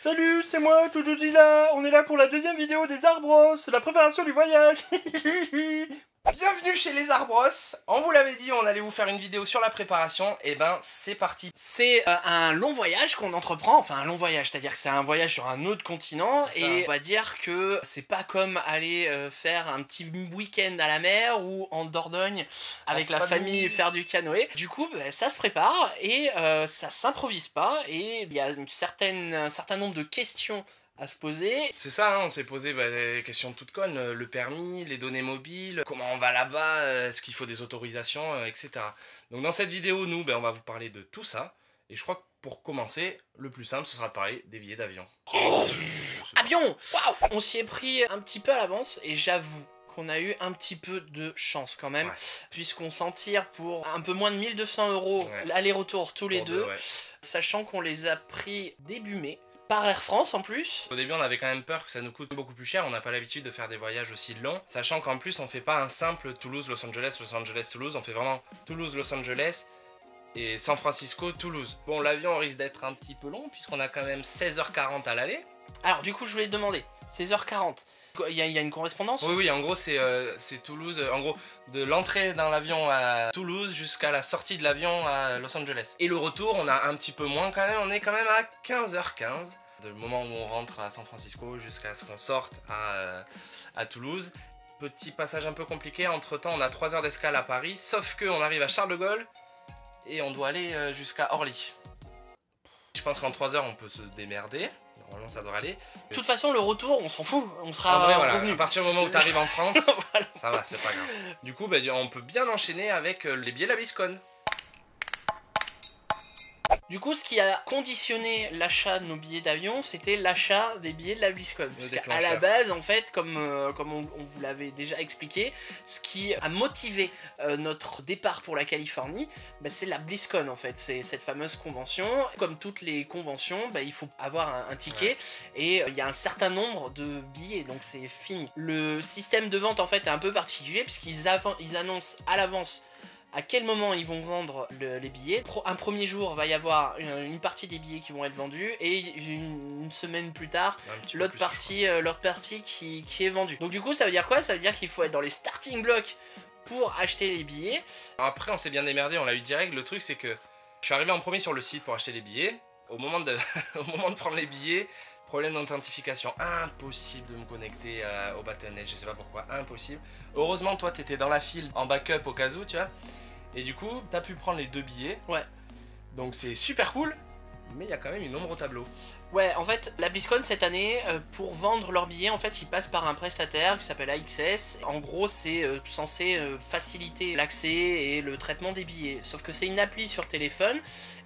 Salut, c'est moi, Toudoudila. On est là pour la deuxième vidéo des Arbros, la préparation du voyage. Bienvenue chez les Arbros. On vous l'avait dit, on allait vous faire une vidéo sur la préparation. Et ben, c'est parti. C'est un long voyage qu'on entreprend, enfin un long voyage, c'est-à-dire que c'est un voyage sur un autre continent, et on va dire que c'est pas comme aller faire un petit week-end à la mer ou en Dordogne avec la famille faire du canoë. Du coup, bah, ça se prépare et ça s'improvise pas, et il y a un certain nombre de questions à se poser. C'est ça, hein, on s'est posé des questions toutes connes, le permis, les données mobiles, comment on va là-bas, est-ce qu'il faut des autorisations, etc. Donc dans cette vidéo, nous, on va vous parler de tout ça. Et je crois que pour commencer, le plus simple, ce sera de parler des billets d'avion. Avion! Waouh! On s'y est pris un petit peu à l'avance, et j'avoue qu'on a eu un petit peu de chance quand même, puisqu'on s'en tire pour un peu moins de 1200 € l'aller-retour tous les deux, sachant qu'on les a pris début mai. Par Air France en plus. Au début on avait quand même peur que ça nous coûte beaucoup plus cher, on n'a pas l'habitude de faire des voyages aussi longs, sachant qu'en plus on fait pas un simple Toulouse-Los Angeles, Los Angeles-Toulouse, on fait vraiment Toulouse-Los Angeles et San Francisco-Toulouse. Bon, l'avion risque d'être un petit peu long puisqu'on a quand même 16h40 à l'aller. Alors du coup je voulais te demander, 16h40, il y a une correspondance? Oui, en gros c'est Toulouse, en gros de l'entrée dans l'avion à Toulouse jusqu'à la sortie de l'avion à Los Angeles. Et le retour on a un petit peu moins quand même, on est quand même à 15h15. Du moment où on rentre à San Francisco jusqu'à ce qu'on sorte à Toulouse. Petit passage un peu compliqué, entre temps on a 3 heures d'escale à Paris, sauf qu'on arrive à Charles de Gaulle et on doit aller jusqu'à Orly. Je pense qu'en 3 heures on peut se démerder, normalement ça devrait aller. De toute façon le retour on s'en fout, on sera en vrai, voilà, revenu. À partir du moment où tu arrives en France, voilà. Ça va, c'est pas grave. Du coup on peut bien enchaîner avec les billets de la BlizzCon. Du coup, ce qui a conditionné l'achat de nos billets d'avion, c'était l'achat des billets de la BlizzCon. Parce qu'à la base, en fait, comme on vous l'avait déjà expliqué, ce qui a motivé notre départ pour la Californie, c'est la BlizzCon, en fait. C'est cette fameuse convention. Comme toutes les conventions, il faut avoir un ticket, et il y a un certain nombre de billets, donc c'est fini. Le système de vente, en fait, est un peu particulier, puisqu'ils annoncent à l'avance à quel moment ils vont vendre les billets. Un premier jour, va y avoir une partie des billets qui vont être vendus, et une semaine plus tard, l'autre partie qui est vendue. Donc du coup, ça veut dire quoi? Ça veut dire qu'il faut être dans les starting blocks pour acheter les billets. Après, on s'est bien démerdé, on l'a eu direct. Le truc, c'est que je suis arrivé en premier sur le site pour acheter les billets. Au moment de prendre les billets, problème d'authentification, impossible de me connecter au Battle.net, je sais pas pourquoi, impossible. Heureusement, toi, t'étais dans la file en backup au cas où, tu vois. Et du coup, t'as pu prendre les 2 billets. Ouais. Donc c'est super cool, mais il y a quand même une ombre au tableau. Ouais, en fait, la BlizzCon cette année, pour vendre leurs billets, en fait, ils passent par un prestataire qui s'appelle AXS. En gros, c'est censé faciliter l'accès et le traitement des billets. Sauf que c'est une appli sur téléphone,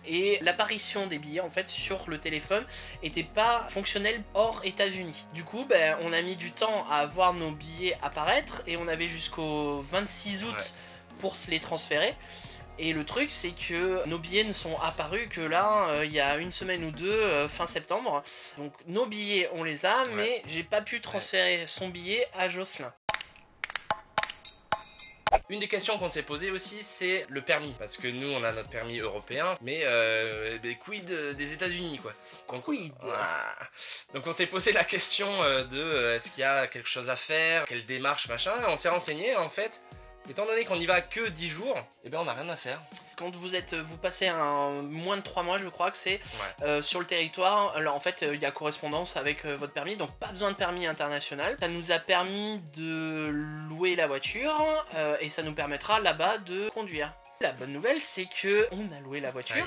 et l'apparition des billets, en fait, sur le téléphone, était pas fonctionnelle hors États-Unis. Du coup, on a mis du temps à voir nos billets apparaître, et on avait jusqu'au 26 août pour se les transférer. Et le truc, c'est que nos billets ne sont apparus que là, il y a une semaine ou deux, fin septembre. Donc nos billets, on les a, mais j'ai pas pu transférer son billet à Jocelyn. Une des questions qu'on s'est posées aussi, c'est le permis. Parce que nous, on a notre permis européen, mais quid des États-Unis, quoi. Quid. Donc on s'est posé la question de est-ce qu'il y a quelque chose à faire, quelle démarche, machin. On s'est renseigné, en fait. Étant donné qu'on y va que 10 jours, on n'a rien à faire. Quand vous passez moins de 3 mois, je crois que c'est, sur le territoire, alors en fait, il y a correspondance avec votre permis, donc pas besoin de permis international. Ça nous a permis de louer la voiture, et ça nous permettra là-bas de conduire. La bonne nouvelle, c'est que on a loué la voiture.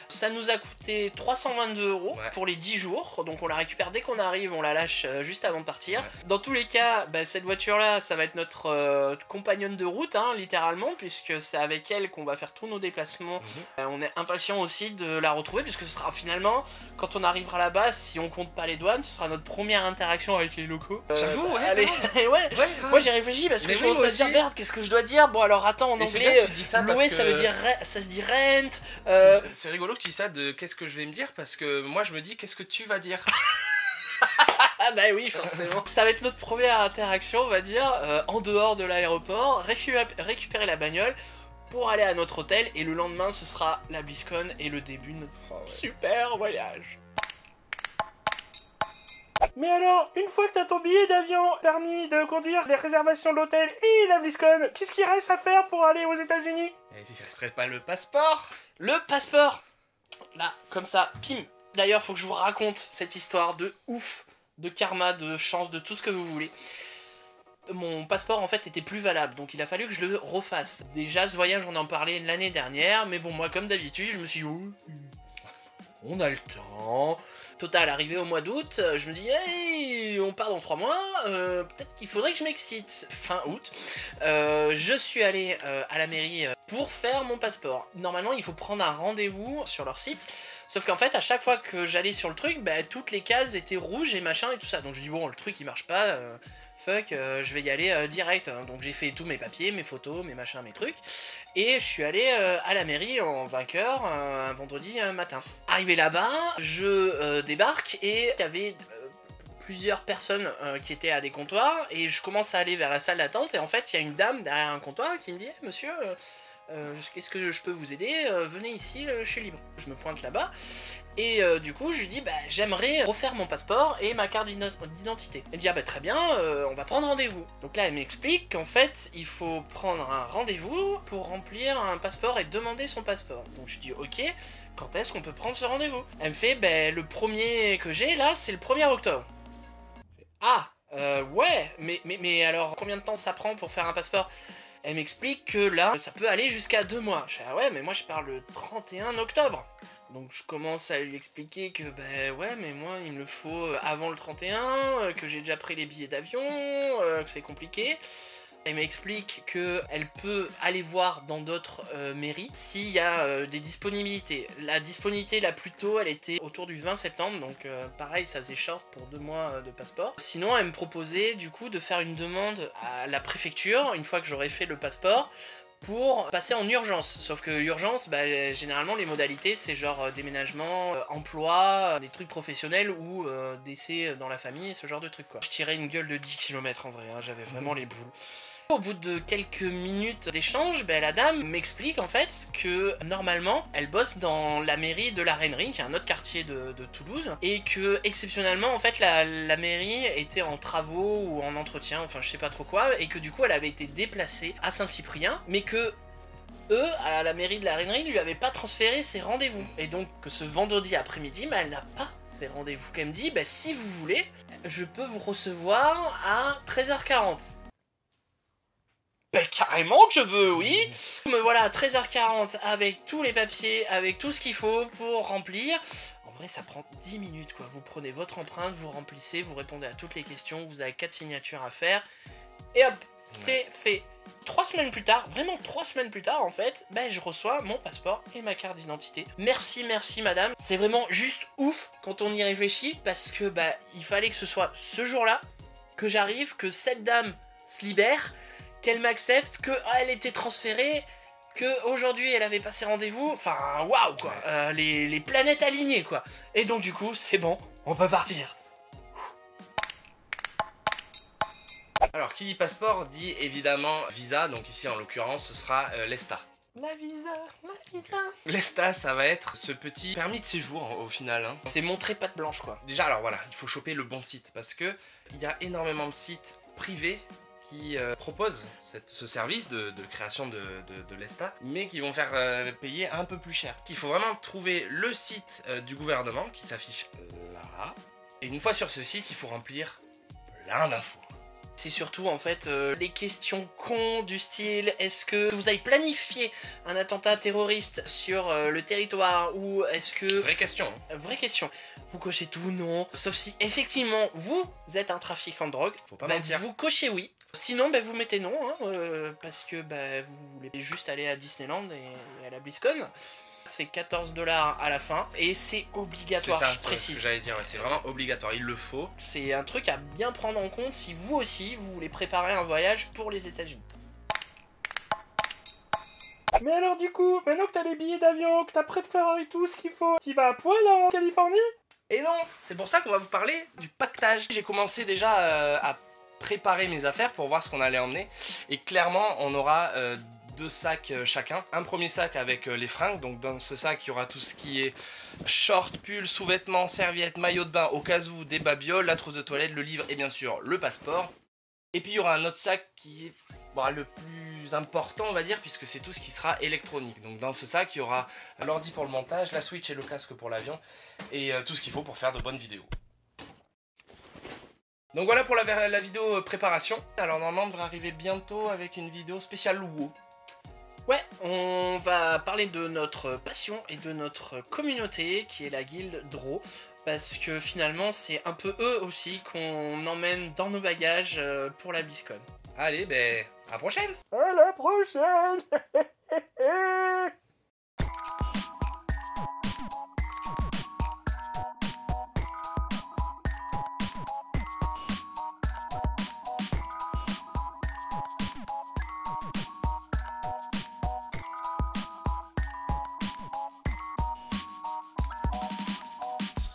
Ça nous a coûté 322 € pour les 10 jours. Donc on la récupère dès qu'on arrive, on la lâche juste avant de partir. Dans tous les cas, cette voiture-là, ça va être notre compagnonne de route, littéralement, puisque c'est avec elle qu'on va faire tous nos déplacements. On est impatient aussi de la retrouver, puisque ce sera finalement, quand on arrivera là-bas, si on compte pas les douanes, ce sera notre première interaction avec les locaux. J'avoue, moi j'ai réfléchi parce que je commence à se dire, merde, qu'est-ce que je dois dire? Bon alors attends, en anglais, louer, ça veut dire, ça se dit rent. C'est rigolo que tu dis ça de qu'est-ce que je vais me dire, parce que moi je me dis qu'est-ce que tu vas dire. Ah bah oui, forcément. Ça va être notre première interaction, on va dire, en dehors de l'aéroport, récupérer la bagnole pour aller à notre hôtel, et le lendemain ce sera la BlizzCon et le début de notre super voyage. Mais alors, une fois que t'as ton billet d'avion, permis de conduire, les réservations de l'hôtel et la BlizzCon, qu'est-ce qu'il reste à faire pour aller aux États-Unis? Il resterait pas le passeport? Le passeport! Là, comme ça, pim! D'ailleurs, faut que je vous raconte cette histoire de ouf, de karma, de chance, de tout ce que vous voulez. Mon passeport en fait était plus valable, donc il a fallu que je le refasse. Déjà, ce voyage, on en parlait l'année dernière, mais bon, moi, comme d'habitude, je me suis dit, oh, on a le temps. Total, arrivé au mois d'août, je me dis, hey, on part dans 3 mois, peut-être qu'il faudrait que je m'excite. Fin août, je suis allé à la mairie pour faire mon passeport. Normalement, il faut prendre un rendez-vous sur leur site, sauf qu'en fait, à chaque fois que j'allais sur le truc, bah, toutes les cases étaient rouges et machin et tout ça. Donc je dis, bon, le truc il marche pas, fuck, je vais y aller direct. Donc j'ai fait tous mes papiers, mes photos, mes machins, mes trucs. Et je suis allé à la mairie en vainqueur un vendredi matin. Arrivé là-bas, je débarque et il y avait plusieurs personnes qui étaient à des comptoirs. Et je commence à aller vers la salle d'attente et en fait il y a une dame derrière un comptoir qui me dit hey, monsieur, qu'est-ce que je peux vous aider, venez ici, je suis libre. Je me pointe là-bas. Et du coup, je lui dis, bah, j'aimerais refaire mon passeport et ma carte d'identité. Elle me dit, ah bah très bien, on va prendre rendez-vous. Donc là, elle m'explique qu'en fait, il faut prendre un rendez-vous pour remplir un passeport et demander son passeport. Donc je dis, ok, quand est-ce qu'on peut prendre ce rendez-vous? Elle me fait, bah, le premier que j'ai là, c'est le 1er octobre. Ah, ouais, mais alors, combien de temps ça prend pour faire un passeport? Elle m'explique que là, ça peut aller jusqu'à 2 mois. Je dis, ah ouais, mais moi je parle le 31 octobre. Donc je commence à lui expliquer que ben ouais mais moi il me le faut avant le 31, que j'ai déjà pris les billets d'avion, que c'est compliqué. Elle m'explique qu'elle peut aller voir dans d'autres mairies s'il y a des disponibilités. La disponibilité la plus tôt elle était autour du 20 septembre donc pareil ça faisait short pour 2 mois de passeport. Sinon elle me proposait du coup de faire une demande à la préfecture une fois que j'aurais fait le passeport pour passer en urgence, sauf que urgence, bah, généralement les modalités c'est genre déménagement, emploi, des trucs professionnels ou décès dans la famille, ce genre de trucs quoi. Je tirais une gueule de 10 km en vrai, hein, j'avais vraiment les boules. Au bout de quelques minutes d'échange, ben, la dame m'explique en fait que normalement elle bosse dans la mairie de la Reinerie, qui est un autre quartier de Toulouse, et que exceptionnellement en fait la mairie était en travaux ou en entretien, enfin je sais pas trop quoi, et que du coup elle avait été déplacée à Saint-Cyprien, mais que eux, à la mairie de la Reinerie, lui avaient pas transféré ses rendez-vous. Et donc que ce vendredi après-midi, ben, elle n'a pas ses rendez-vous. Qu'elle me dit, ben, si vous voulez, je peux vous recevoir à 13h40. Ben carrément que je veux, oui. Me voilà à 13h40 avec tous les papiers, avec tout ce qu'il faut pour remplir. En vrai, ça prend 10 minutes, quoi. Vous prenez votre empreinte, vous remplissez, vous répondez à toutes les questions, vous avez 4 signatures à faire. Et hop, c'est fait. 3 semaines plus tard, vraiment 3 semaines plus tard en fait, ben je reçois mon passeport et ma carte d'identité. Merci, merci madame. C'est vraiment juste ouf quand on y réfléchit parce que bah il fallait que ce soit ce jour-là que j'arrive, que cette dame se libère, qu'elle m'accepte, qu'elle était transférée, qu'aujourd'hui elle avait passé rendez-vous. Enfin waouh quoi, les planètes alignées quoi. Et donc du coup c'est bon, on peut partir. Alors, qui dit passeport dit évidemment visa, donc ici en l'occurrence ce sera l'ESTA. La visa. L'ESTA, ça va être ce petit permis de séjour au final. Hein. C'est montrer patte blanche quoi. Déjà, alors voilà, il faut choper le bon site parce que il y a énormément de sites privés qui proposent ce service de création de l'ESTA, mais qui vont faire payer un peu plus cher. Il faut vraiment trouver le site du gouvernement qui s'affiche là, et une fois sur ce site, il faut remplir plein d'infos. C'est surtout en fait les questions cons du style est-ce que vous avez planifié un attentat terroriste sur le territoire ou est-ce que... Vraie question. Vraie question. Vous cochez tout non, sauf si effectivement vous êtes un trafiquant de drogue, faut pas mentir. Vous cochez oui. Sinon vous mettez non, hein, parce que vous voulez juste aller à Disneyland et à la BlizzCon. C'est 14 $ à la fin et c'est obligatoire, ça, je précise. J'allais dire, ouais, c'est vraiment obligatoire, il le faut. C'est un truc à bien prendre en compte si vous aussi vous voulez préparer un voyage pour les États-Unis. Mais alors du coup, maintenant que t'as les billets d'avion, que t'as préparé tout ce qu'il faut, t'y vas à poil en Californie? Et non, c'est pour ça qu'on va vous parler du pactage. J'ai commencé déjà à préparer mes affaires pour voir ce qu'on allait emmener et clairement on aura 2 sacs chacun. Un premier sac avec les fringues, donc dans ce sac il y aura tout ce qui est short, pull, sous-vêtements, serviettes, maillot de bain au cas où, des babioles, la trousse de toilette, le livre et bien sûr le passeport. Et puis il y aura un autre sac qui est le plus important on va dire, puisque c'est tout ce qui sera électronique. Donc dans ce sac il y aura l'ordi pour le montage, la Switch et le casque pour l'avion, et tout ce qu'il faut pour faire de bonnes vidéos. Donc voilà pour la vidéo préparation. Alors normalement on devrait arriver bientôt avec une vidéo spéciale WoW. Ouais, on va parler de notre passion et de notre communauté qui est la guilde Draw. Parce que finalement c'est un peu eux aussi qu'on emmène dans nos bagages pour la BlizzCon. Allez, ben à la prochaine. À la prochaine.